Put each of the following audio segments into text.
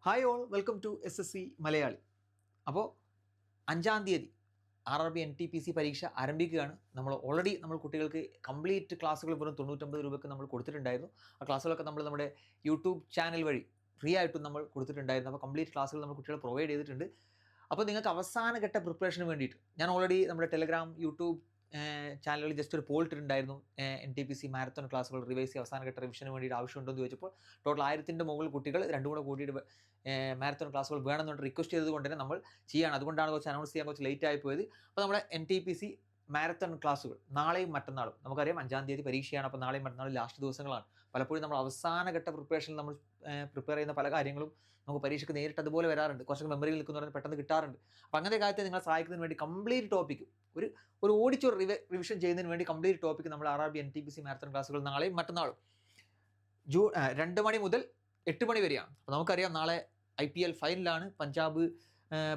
Hi all, welcome to SSC Malayali. അപ്പോൾ 5-ാം തീയതി RRB NTPC പരീക്ഷ ആരംഭിക്കുകയാണ്. നമ്മൾ കുട്ടികൾക്ക് കംപ്ലീറ്റ് ക്ലാസ്സുകൾ വെറും 99 രൂപയ്ക്ക് നമ്മൾ കൊടുത്തിട്ടുണ്ടായിരുന്നു. ആ ക്ലാസ്സുകളൊക്കെ നമ്മൾ നമ്മുടെ യൂട്യൂബ് ചാനൽ വഴി ഫ്രീ ആയിട്ടും നമ്മൾ കൊടുത്തിട്ടുണ്ടായിരുന്നു. അപ്പോൾ കംപ്ലീറ്റ് ക്ലാസ്സുകൾ നമ്മൾ കുട്ടികളെ പ്രൊവൈഡ് ചെയ്തിട്ടുണ്ട്. അപ്പോൾ നിങ്ങൾക്ക് അവസാനഘട്ട പ്രിപ്പറേഷന് വേണ്ടിയിട്ട് ഞാൻ ഓൾറെഡി നമ്മുടെ ടെലഗ്രാം യൂട്യൂബ് ചാനലുകളിൽ ജസ്റ്റ് ഒരു പോൾ ഇട്ടിട്ടുണ്ടായിരുന്നു. NTPC മാരത്തോൺ ക്ലാസ്സുകൾ റിവൈസ് അവസാനഘട്ട റിവിഷന് വേണ്ടിയിട്ട് ആവശ്യമുണ്ടോ എന്ന് ചോദിച്ചപ്പോൾ ടോട്ടൽ 1000 മുകളിൽ കുട്ടികൾ രണ്ടും കൂടെ കൂട്ടിയിട്ട് മാരത്തോൺ ക്ലാസ്സുകൾ വേണമെന്നുകൊണ്ട് റിക്വസ്റ്റ് ചെയ്തുകൊണ്ട് തന്നെ നമ്മൾ ചെയ്യുകയാണ്. അതുകൊണ്ടാണ് കുറച്ച് അനൗൺസ് ചെയ്യാൻ കുറച്ച് ലേറ്റ് ആയി പോയത്. അപ്പോൾ നമ്മുടെ NTPC മാരത്തോൺ ക്ലാസ്സുകൾ നാളെയും മറ്റന്നാളും നമുക്കറിയാം 5-ാം തീയതി പരീക്ഷയാണ്. അപ്പോൾ നാളെയും മറ്റന്നാളും ലാസ്റ്റ് ദിവസങ്ങളാണ്. പലപ്പോഴും നമ്മൾ അവസാനഘട്ട പ്രിപ്പറേഷനിൽ നമ്മൾ പ്രിപ്പയർ ചെയ്യുന്ന പല കാര്യങ്ങളും നമുക്ക് പരീക്ഷയ്ക്ക് നേരിട്ട് അതുപോലെ വരാറുണ്ട്. കുറച്ചൊക്കെ മെമ്മറിയിൽ നിൽക്കുന്നവരെ പെട്ടെന്ന് കിട്ടാറുണ്ട്. അപ്പോൾ അങ്ങനത്തെ കാര്യത്തെ നിങ്ങളെ സഹായിക്കുന്നതിന് വേണ്ടി കംപ്ലീറ്റ് ടോപ്പിക്ക് ഒരു ഓടിച്ച് റിവിഷൻ ചെയ്യുന്നതിന് വേണ്ടി കംപ്ലീറ്റ് ടോപ്പിക്ക് നമ്മൾ RRB NTPC മാരത്തോൺ ക്ലാസ്സുകൾ നാളെയും മറ്റന്നാളും 2 മണി മുതൽ 8 മണി വരെയാണ്. അപ്പോൾ നമുക്കറിയാം നാളെ IPL ഫൈനലാണ്. പഞ്ചാബ്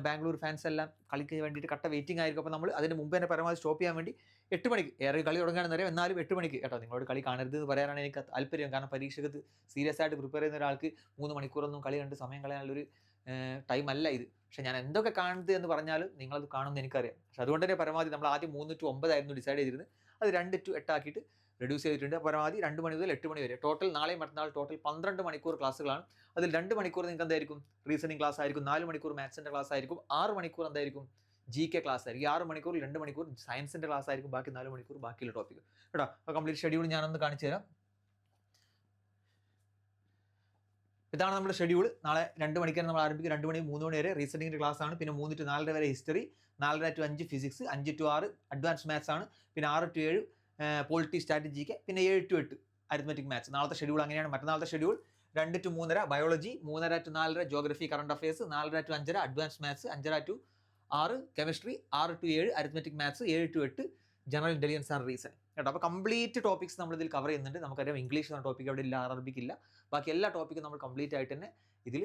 ബാംഗ്ലൂർ ഫാൻസ് എല്ലാം കളിക്ക് വേണ്ടിയിട്ട് കട്ട വെയിറ്റിംഗ് ആയിരിക്കും. അപ്പോൾ നമ്മൾ അതിന് മുമ്പ് തന്നെ പരമാവധി സ്റ്റോപ്പ് ചെയ്യാൻ വേണ്ടി 8 മണിക്ക് ഏറെ കളി തുടങ്ങുകയാണെന്ന് അറിയാം. എന്നാലും 8 മണിക്ക് കേട്ടോ നിങ്ങളോട് കളി കാണരുത് എന്ന് പറയാനാണ് എനിക്ക് താല്പര്യം. കാരണം പരീക്ഷയ്ക്ക് സീരിയസ് ആയിട്ട് പ്രിപ്പയർ ചെയ്യുന്ന ഒരാൾക്ക് 3 മണിക്കൂറൊന്നും കളി കണ്ട് സമയം കളയാനുള്ളൊരു ടൈം അല്ല ഇത്. പക്ഷെ ഞാൻ എന്തൊക്കെ കാണുന്നത് എന്ന് പറഞ്ഞാലും നിങ്ങളത് കാണുമെന്ന് എനിക്കറിയാം. പക്ഷെ അതുകൊണ്ട് തന്നെ പരമാവധി നമ്മൾ ആദ്യം 3 to 9 ആയിരുന്നു ഡിസൈഡ് ചെയ്തിരുന്നത്. അത് 2 to 8 ആക്കിയിട്ട് റെഡ്യൂസ് ചെയ്തിട്ടുണ്ട്. പരമാവധി 2 മണി മുതൽ 8 മണി വരെ ടോട്ടൽ നാളെയും മറ്റന്നാൾ ടോട്ടൽ 12 മണിക്കൂർ ക്ലാസ്സുകളാണ്. അതിൽ 2 മണിക്കൂർ നിങ്ങൾക്ക് എന്തായിരിക്കും റീസണിങ് ക്ലാസ് ആയിരിക്കും, 4 മണിക്കൂർ മാത്സിൻ്റെ ക്ലാസ് ആയിരിക്കും, 6 മണിക്കൂർ എന്തായിരിക്കും GK ക്ലാസ് ആയിരിക്കും. 6 മണിക്കൂർ 2 മണിക്കൂർ സയൻസിൻ്റെ ക്ലാസ് ആയിരിക്കും, ബാക്കി 4 മണിക്കൂർ ബാക്കിയുള്ള ടോപ്പിക് കേട്ടോ. അപ്പോൾ കംപ്ലീറ്റ് ഷെഡ്യൂൾ ഞാനൊന്ന് കാണിച്ചു തരാം. ഇതാണ് നമ്മുടെ ഷെഡ്യൂൾ. നാളെ 2 മണിക്കാണ് നമ്മൾ ആരംഭിക്കും. 2 മണി 3 മണി വരെ റീസണിങ്ങിൻ്റെ ക്ലാസ് ആണ്. പിന്നെ 3 to 4 വരെ history, 4 to 5 physics, 5 to 6 advance maths ആണ്. പിന്നെ 6 to 7 പോളിറ്റി സ്ട്രാറ്റജിക്ക്, പിന്നെ 7 to 8 അരിത്മെറ്റിക് മാത്സ്. നാളത്തെ ഷെഡ്യൂൾ അങ്ങനെയാണ്. മറ്റന്നാളത്തെ schedule 2 to 3:30 biology, 3:30 to 4:30 geography current affairs, 4:30 to 5:30 advance maths, 5:30 to 6 chemistry, 6 to 7 arithmetic maths, 7 to 8 general intelligence and reason കേട്ടോ. അപ്പോൾ complete topics നമ്മളിതിൽ cover ചെയ്യുന്നുണ്ട്. നമുക്കറിയാം ഇംഗ്ലീഷ് എന്ന ടോപ്പിക് അവിടെ ഇല്ല, RRBക്ക് ഇല്ല. ബാക്കി എല്ലാ ടോപ്പിക്കും നമ്മൾ കംപ്ലീറ്റ് ആയിട്ട് തന്നെ ഇതിൽ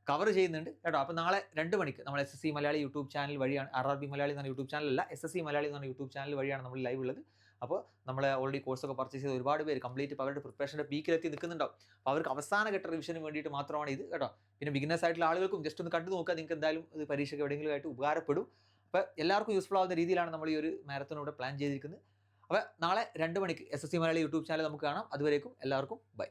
കവർ ചെയ്യുന്നുണ്ട് കേട്ടോ. അപ്പോൾ നാളെ 2 മണിക്ക് നമ്മൾ SSC മലയാളി യൂട്യൂബ് ചാനൽ വഴിയാണ്, RRB മലയാളി എന്ന യൂട്യൂബ് ചാനലല്ല, SSC മലയാളി എന്ന യൂട്യൂബ് ചാനൽ വഴിയാണ് നമ്മൾ ലൈവ് ഉള്ളത്. അപ്പോൾ നമ്മൾ ഓൾറെഡി കോഴ്സൊക്കെ പർച്ചേസ് ചെയ്ത് ഒരുപാട് പേര് കംപ്ലീറ്റ് ഇപ്പോൾ അവരുടെ പ്രിപ്പറേഷൻ്റെ പീക്കിലെത്തി നിൽക്കുന്നുണ്ടാവും. അപ്പോൾ അവർക്ക് അവസാനഘട്ട റിവിഷന് വേണ്ടിയിട്ട് മാത്രമാണ് ഇത് കേട്ടോ. പിന്നെ ബിഗിനേഴ്സ് ആയിട്ടുള്ള ആളുകൾക്കും ജസ്റ്റ് ഒന്ന് കണ്ടു നോക്കുക, നിങ്ങൾക്ക് എന്തായാലും ഇത് പരീക്ഷയ്ക്ക് എവിടെയെങ്കിലും ആയിട്ട് ഉപകാരപ്പെടും. അപ്പോൾ എല്ലാവർക്കും യൂസ്ഫുൾ ആവുന്ന രീതിയിലാണ് നമ്മൾ ഈ ഒരു മാരത്തോൺ ഇവിടെ പ്ലാൻ ചെയ്തിരിക്കുന്നത്. അപ്പോൾ നാളെ 2 മണിക്ക് SSC മലയാളി യൂട്യൂബ് ചാനൽ നമുക്ക് കാണാം. അതുവരേക്കും എല്ലാവർക്കും ബൈ.